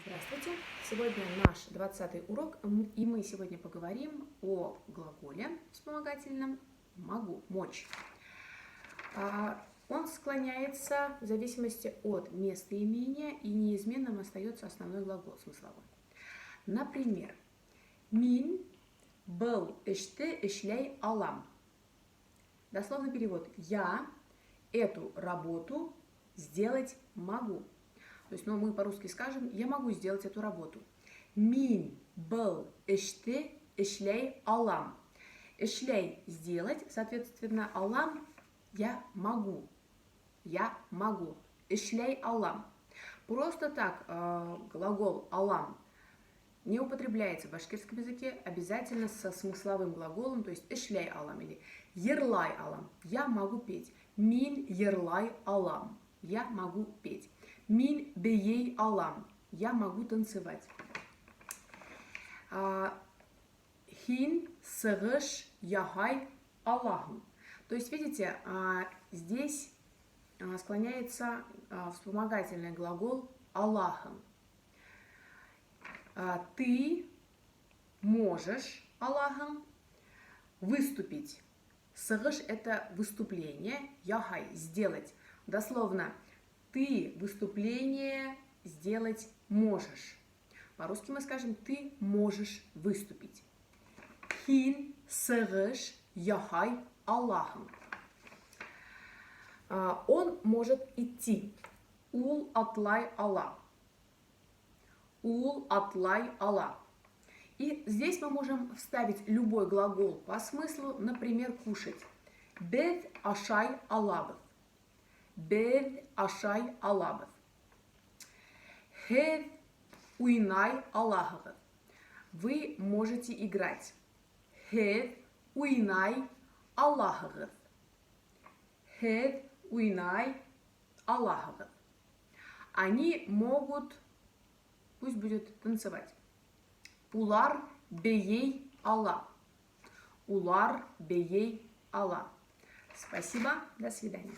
Здравствуйте! Сегодня наш 20-й урок, и мы сегодня поговорим о глаголе вспомогательном «могу», «мочь». Он склоняется в зависимости от местоимения, и неизменным остается основной глагол смысловой. Например, «Мин был эште эшлей алам». Дословный перевод «Я эту работу сделать могу». То есть, мы по-русски скажем, я могу сделать эту работу. Мин был эште эшлей алам. Эшлей сделать, соответственно, алам я могу. Я могу. Эшлей алам. Просто так глагол алам не употребляется в башкирском языке, обязательно со смысловым глаголом, то есть эшлей алам или ерлай алам. Я могу петь. Мин ерлай алам. Я могу петь. Мин бейей алам. Я могу танцевать. Хин сыгыш яхай аллаху. То есть, видите, здесь склоняется вспомогательный глагол Аллахом. Ты можешь Аллахом выступить. Сыгыш – это выступление, яхай – сделать. Дословно, ты выступление сделать можешь. По-русски мы скажем, ты можешь выступить. Хин сыгыш яхай Аллахом. Он может идти. Ул атлай Аллах. Ул атлай Аллах. И здесь мы можем вставить любой глагол по смыслу, например, кушать. Бед ашай алабов. Бед ашай алабов. Хев уйнай аллахов. Вы можете играть. Хев уйнай аллахов. Хев уйнай аллахов. Они могут, пусть будет танцевать. Улар бейей Аллах. Улар бейей Аллах. Спасибо, до свидания.